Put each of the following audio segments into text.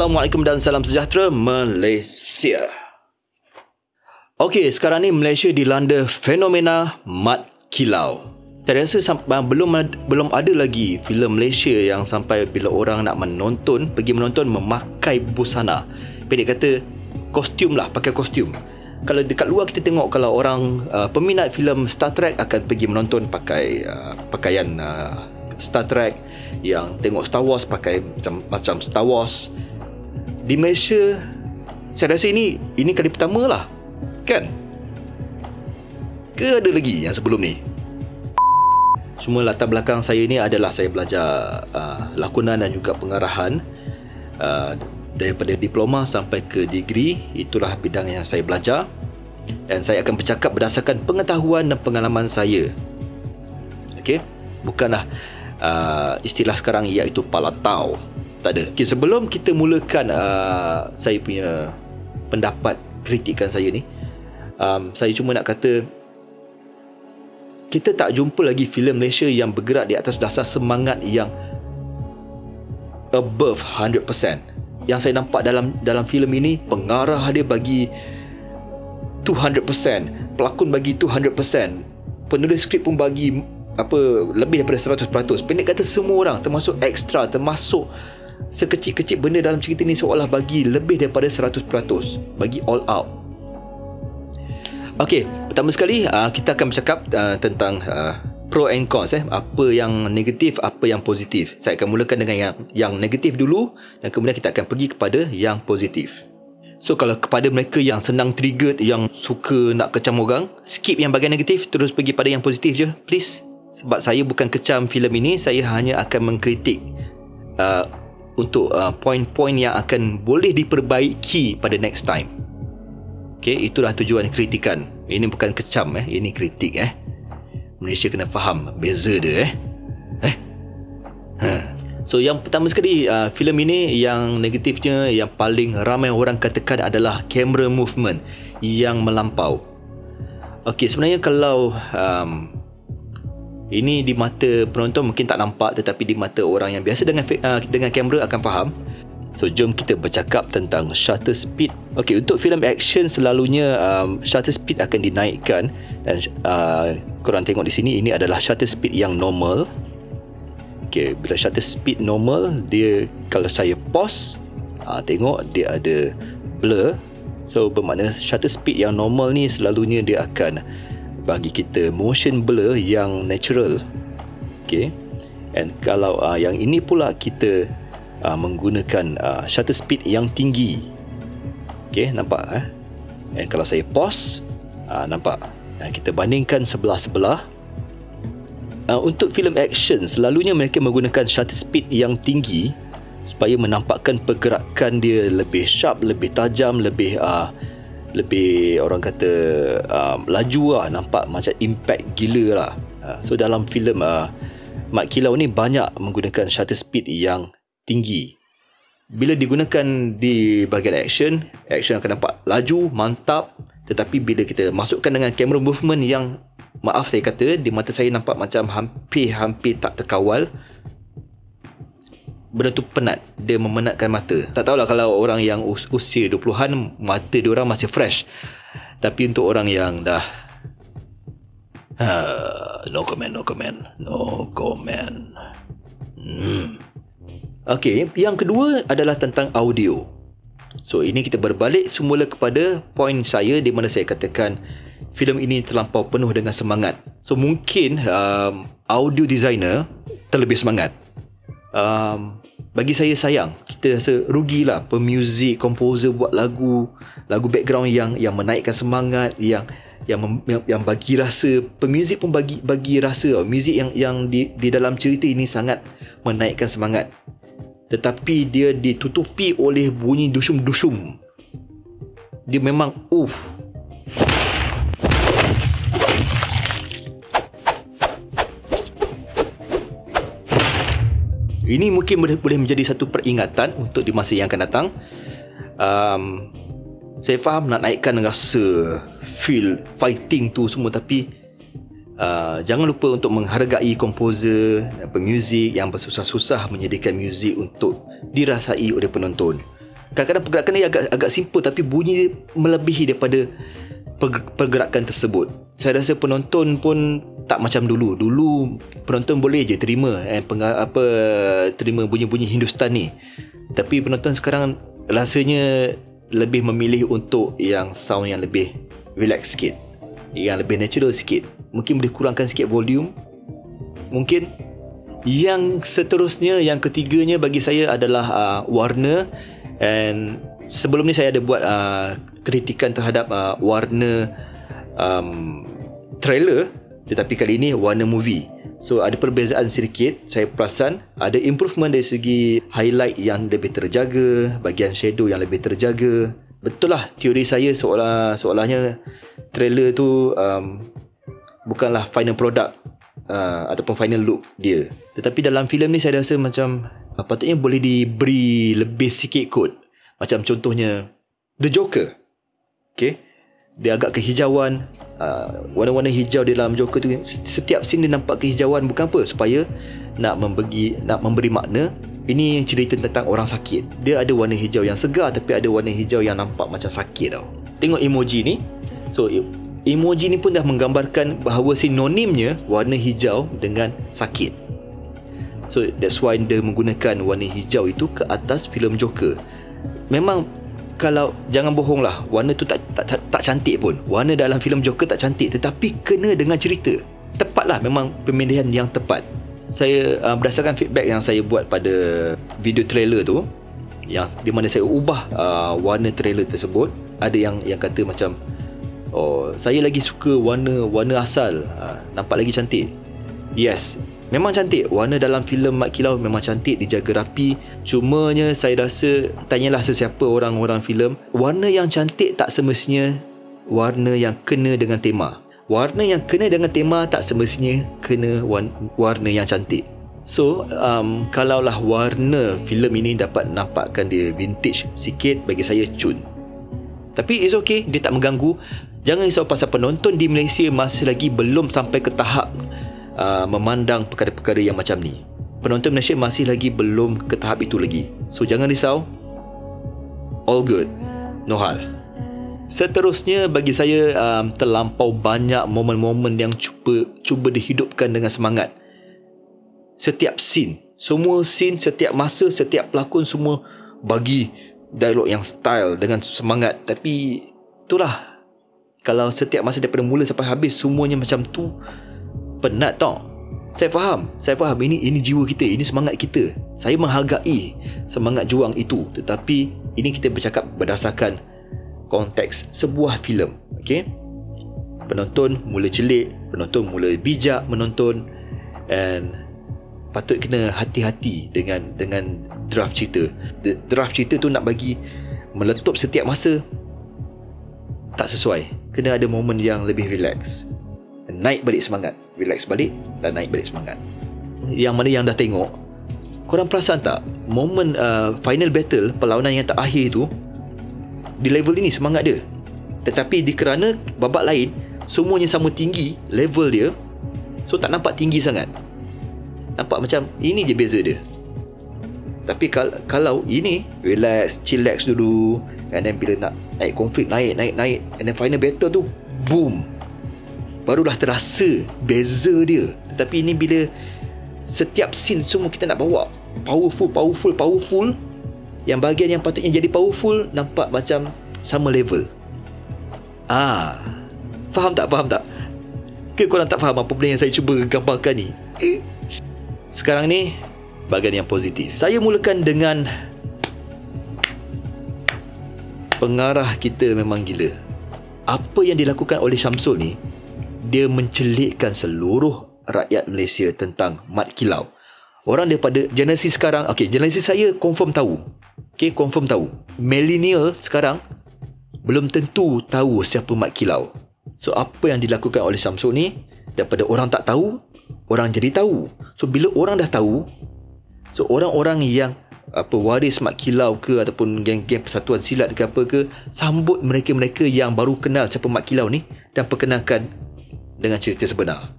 Assalamualaikum dan salam sejahtera Malaysia. Okey, sekarang ni Malaysia dilanda fenomena mat kilau. Saya rasa belum ada lagi filem Malaysia yang sampai bila orang nak pergi menonton memakai busana. Pendek kata, kostum lah, pakai kostum. Kalau dekat luar kita tengok, kalau orang peminat filem Star Trek akan pergi menonton pakai pakaian Star Trek. Yang tengok Star Wars pakai macam Star Wars. Di Malaysia, saya rasa ini kali pertama lah, kan? Ke ada lagi yang sebelum ni? Semua latar belakang saya ni adalah saya belajar lakonan dan juga pengarahan, daripada diploma sampai ke degree. Itulah bidang yang saya belajar, dan saya akan bercakap berdasarkan pengetahuan dan pengalaman saya. Okey, bukanlah istilah sekarang iaitu palatau. Tak ada. Okay, sebelum kita mulakan saya punya pendapat, kritikan saya ni, saya cuma nak kata, kita tak jumpa lagi filem Malaysia yang bergerak di atas dasar semangat yang above 100%. Yang saya nampak dalam filem ini, pengarah dia bagi 200%, pelakon bagi 200%, penulis skrip pun bagi lebih daripada 100%. Pendek kata, semua orang, termasuk ekstra, termasuk sekecil-kecil benda dalam cerita ni, seolah bagi lebih daripada 100%, bagi all out. Okey, pertama sekali kita akan bercakap tentang pro and cons, apa yang negatif, apa yang positif. Saya akan mulakan dengan yang negatif dulu, dan kemudian kita akan pergi kepada yang positif. So, kalau kepada mereka yang senang triggered, yang suka nak kecam orang, skip yang bahagian negatif, terus pergi pada yang positif je, please. Sebab saya bukan kecam filem ini, saya hanya akan mengkritik untuk poin-poin yang akan boleh diperbaiki pada next time. Okay, itulah tujuan kritikan. Ini bukan kecam, ini kritik. Malaysia kena faham beza dia. So, yang pertama sekali, filem ini yang negatifnya, yang paling ramai orang katakan adalah camera movement yang melampau. Okay, sebenarnya kalau ini di mata penonton mungkin tak nampak, tetapi di mata orang yang biasa dengan kamera akan faham. So, jom kita bercakap tentang shutter speed. Okey, untuk filem action selalunya shutter speed akan dinaikkan, dan korang tengok di sini, ini adalah shutter speed yang normal. Okey, bila shutter speed normal, dia kalau saya pause, tengok dia ada blur. So, bermakna shutter speed yang normal ni selalunya dia akan bagi kita motion blur yang natural. Okay. And kalau yang ini pula kita menggunakan shutter speed yang tinggi. Okay, nampak? And kalau saya pause, nampak? Kita bandingkan sebelah-sebelah. Untuk filem action, selalunya mereka menggunakan shutter speed yang tinggi supaya menampakkan pergerakan dia lebih sharp, lebih tajam, lebih orang kata laju lah, nampak macam impact gila lah. So, dalam filem Mat Kilau ni banyak menggunakan shutter speed yang tinggi. Bila digunakan di bahagian action akan nampak laju, mantap. Tetapi bila kita masukkan dengan camera movement yang, maaf saya kata, di mata saya nampak macam hampir tak terkawal, benda tu penat. Dia memenatkan mata. Tak tahulah kalau orang yang usia 20-an, mata dia orang masih fresh. Tapi untuk orang yang dah no comment. Okey, yang kedua adalah tentang audio. So, ini kita berbalik semula kepada poin saya, di mana saya katakan filem ini terlampau penuh dengan semangat. So, mungkin audio designer terlebih semangat. Bagi saya sayang, kita rasa rugilah pemuzik, komposer buat lagu background yang menaikkan semangat, yang bagi rasa. Pemuzik pun bagi rasa muzik yang di dalam cerita ini sangat menaikkan semangat, tetapi dia ditutupi oleh bunyi dusum-dusum. Dia memang ini mungkin boleh menjadi satu peringatan untuk di masa yang akan datang. Saya faham nak naikkan rasa feel fighting tu semua, tapi jangan lupa untuk menghargai komposer, pemuzik yang bersusah-susah menyediakan muzik untuk dirasai oleh penonton. Kadang-kadang pergerakan dia agak simple, tapi bunyi dia melebihi daripada pergerakan tersebut. Saya rasa penonton pun tak macam dulu. Dulu penonton boleh je terima terima bunyi-bunyi Hindustan ni. Tapi penonton sekarang rasanya lebih memilih untuk yang sound yang lebih relax sikit, yang lebih natural sikit. Mungkin boleh kurangkan sikit volume. Mungkin. Yang seterusnya, yang ketiganya bagi saya adalah warna. And sebelum ni saya ada buat kritikan terhadap warna trailer, tetapi kali ini warna movie. So ada perbezaan sedikit. Saya perasan ada improvement dari segi highlight yang lebih terjaga, bahagian shadow yang lebih terjaga. Betul lah, teori saya seolahnya trailer tu bukanlah final product ataupun final look dia. Tetapi dalam filem ni saya rasa macam patutnya boleh diberi lebih sikit kot. Macam contohnya The Joker. Okay, dia agak kehijauan, warna-warna hijau di dalam Joker tu. Setiap scene dia nampak kehijauan, bukan apa, supaya nak memberi makna ini cerita tentang orang sakit. Dia ada warna hijau yang segar, tapi ada warna hijau yang nampak macam sakit tau. Tengok emoji ni. So emoji ni pun dah menggambarkan bahawa sinonimnya warna hijau dengan sakit. So that's why dia menggunakan warna hijau itu ke atas filem Joker. Memang kalau jangan bohong lah, warna tu tak cantik pun. Warna dalam filem Joker tak cantik, tetapi kena dengan cerita. Tepatlah, memang pemilihan yang tepat. Saya berdasarkan feedback yang saya buat pada video trailer tu, yang di mana saya ubah warna trailer tersebut, ada yang kata macam, oh, saya lagi suka warna asal, nampak lagi cantik. Yes, memang cantik. Warna dalam filem Mat Kilau memang cantik, dijaga rapi. Cumanya saya rasa, tanyalah sesiapa orang-orang filem, warna yang cantik tak semestinya warna yang kena dengan tema. Warna yang kena dengan tema tak semestinya kena warna yang cantik. So kalaulah warna filem ini dapat nampakkan dia vintage sikit, bagi saya cun. Tapi it's okay, dia tak mengganggu. Jangan risau pasal penonton di Malaysia masih lagi belum sampai ke tahap memandang perkara-perkara yang macam ni. Penonton Malaysia masih lagi belum ke tahap itu lagi. So jangan risau, all good, no hal. Seterusnya bagi saya terlampau banyak momen-momen yang cuba dihidupkan dengan semangat. Setiap scene, semua scene, setiap masa, setiap pelakon semua bagi dialog yang style dengan semangat. Tapi itulah, kalau setiap masa daripada mula sampai habis semuanya macam tu, penat tau. Saya faham. Ini jiwa kita, ini semangat kita. Saya menghargai semangat juang itu. Tetapi ini kita bercakap berdasarkan konteks sebuah filem. Okay? Penonton mula celik, penonton mula bijak menonton, and patut kena hati-hati dengan draft cerita. Draft cerita tu nak bagi meletup setiap masa, tak sesuai. Kena ada momen yang lebih relax. Naik balik semangat, relax balik dan naik balik semangat. Yang mana yang dah tengok, korang perasan tak momen final battle, perlawanan yang terakhir tu, di level ini semangat dia, tetapi di kerana babak lain semuanya sama tinggi level dia, so tak nampak tinggi sangat. Nampak macam ini je beza dia. Tapi kalau ini relax, chillax dulu, and then bila nak naik konflik, naik, and then final battle tu boom, barulah terasa beza dia. Tapi ini bila setiap scene semua kita nak bawa powerful, yang bahagian yang patutnya jadi powerful nampak macam sama level. Faham tak? Ke korang tak faham apa benda yang saya cuba gambarkan ni? Sekarang ni bahagian yang positif. Saya mulakan dengan pengarah kita memang gila. Apa yang dilakukan oleh Syamsul ni, dia mencelikkan seluruh rakyat Malaysia tentang Mat Kilau. Orang daripada generasi sekarang, generasi saya confirm tahu. Confirm tahu. Millennial sekarang belum tentu tahu siapa Mat Kilau. So apa yang dilakukan oleh Syamsul ni, daripada orang tak tahu, orang jadi tahu. So bila orang dah tahu, so orang-orang yang waris Mat Kilau ke, ataupun geng-geng persatuan silat ke apa ke, sambut mereka-mereka yang baru kenal siapa Mat Kilau ni dan perkenalkan dengan cerita sebenar.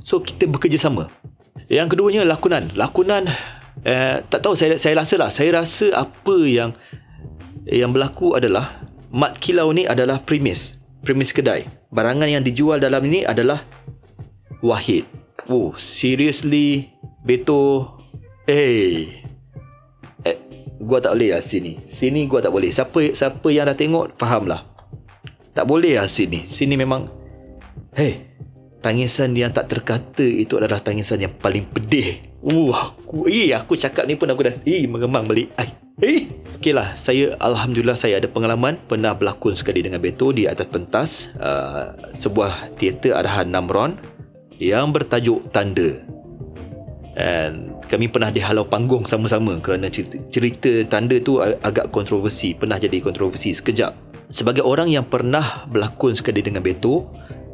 So kita bekerjasama. Yang keduanya lakonan. Tak tahu, saya rasa apa yang Yang berlaku adalah mat kilau ni adalah premis kedai. Barangan yang dijual dalam ini adalah Wahid. Oh, seriously, Beto. Gua tak boleh lah sini gua tak boleh. Siapa yang dah tengok faham lah. Tak boleh lah sini memang. Tangisan yang tak terkata itu adalah tangisan yang paling pedih. Aku cakap ni pun aku dah mengemang balik. Okey lah, Alhamdulillah saya ada pengalaman pernah berlakon sekali dengan Beto di atas pentas sebuah teater arahan Namron yang bertajuk Tanda. And kami pernah dihalau panggung sama-sama kerana cerita Tanda tu agak kontroversi, pernah jadi kontroversi sekejap. Sebagai orang yang pernah berlakon sekali dengan Beto,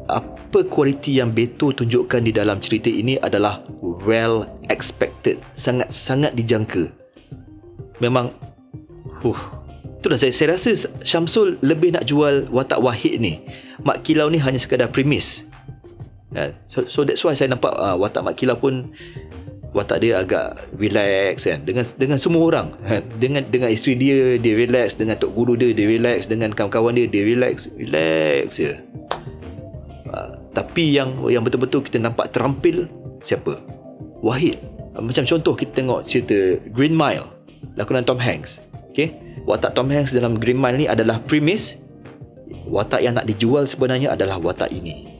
apa kualiti yang Beto tunjukkan di dalam cerita ini adalah well expected, sangat-sangat dijangka. Memang itulah saya rasa Syamsul lebih nak jual watak Wahid ni. Mat Kilau ni hanya sekadar premis. So that's why saya nampak watak Mat Kilau pun watak dia agak relax kan, dengan semua orang. Dengan isteri dia relax, dengan tok guru dia relax, dengan kawan-kawan dia relax je. Tapi yang betul-betul kita nampak terampil siapa? Wahid. Macam contoh kita tengok cerita Green Mile, lakonan Tom Hanks. Okay? Watak Tom Hanks dalam Green Mile ni adalah premis. Watak yang nak dijual sebenarnya adalah watak ini.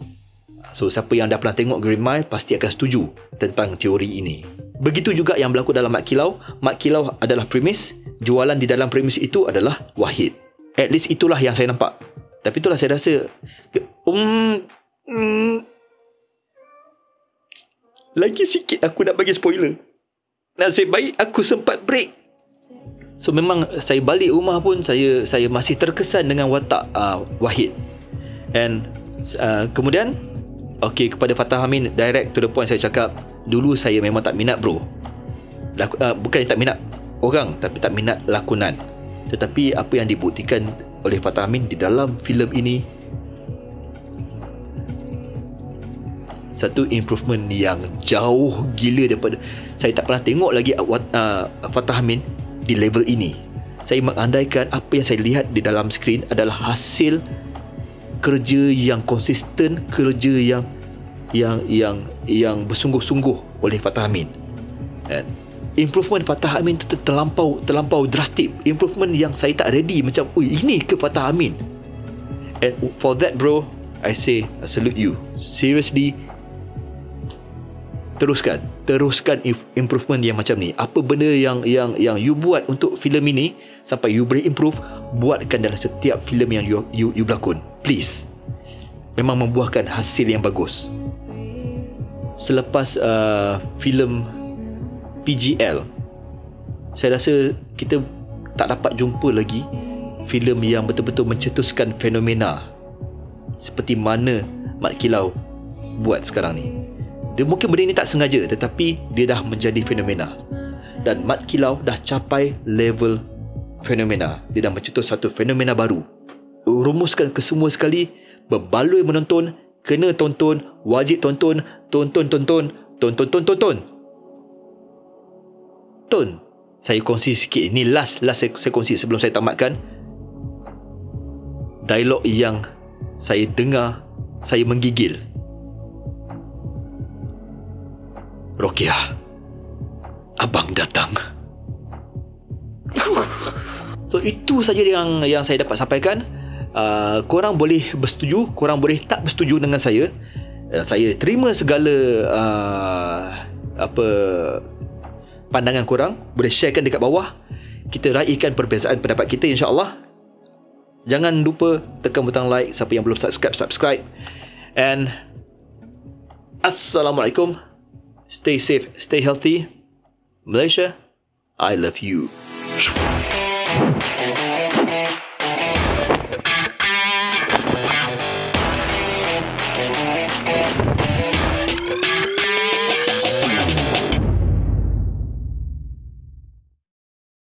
So siapa yang dah pernah tengok Green Mile pasti akan setuju tentang teori ini. Begitu juga yang berlaku dalam Mat Kilau. Mat Kilau adalah premis, jualan di dalam premis itu adalah Wahid. At least itulah yang saya nampak. Tapi itulah saya rasa lagi sikit aku nak bagi spoiler. Nasib baik aku sempat break. So memang saya balik rumah pun saya masih terkesan dengan watak Wahid. And kemudian kepada Fatah Amin, direct to the point, saya cakap dulu saya memang tak minat bro. Bukan tak minat orang, tapi tak minat lakonan. Tetapi apa yang dibuktikan oleh Fatah Amin di dalam filem ini, satu improvement yang jauh gila daripada saya tak pernah tengok lagi Fatah Amin di level ini. Saya mengandaikan apa yang saya lihat di dalam skrin adalah hasil kerja yang konsisten, kerja yang bersungguh-sungguh oleh Fatah Amin. And improvement Fatah Amin tu terlampau drastik. Improvement yang saya tak ready, macam ini ke Fatah Amin. And for that bro, I say I salute you. Seriously, teruskan improvement yang macam ni. Apa benda yang you buat untuk filem ini sampai you boleh improve, buatkan dalam setiap filem yang you berlakon, please. Memang membuahkan hasil yang bagus. Selepas filem PGL, saya rasa kita tak dapat jumpa lagi filem yang betul-betul mencetuskan fenomena seperti mana Mat Kilau buat sekarang ni. Dia mungkin benda ni tak sengaja, tetapi dia dah menjadi fenomena. Dan Mat Kilau dah capai level fenomena. Dia dah mencetus satu fenomena baru. Rumuskan ke semua sekali, berbaloi menonton, kena tonton, wajib tonton. Saya kongsi sikit. Ini last saya kongsi sebelum saya tamatkan. Dialog yang saya dengar, saya menggigil. Rokiah, abang datang. So itu saja yang saya dapat sampaikan. Korang boleh bersetuju, korang boleh tak bersetuju dengan saya. Saya terima segala pandangan korang. Boleh sharekan dekat bawah. Kita raikan perbezaan pendapat kita, insya-Allah. Jangan lupa tekan butang like. Siapa yang belum subscribe. And Assalamualaikum. Stay safe, stay healthy. Malaysia, I love you.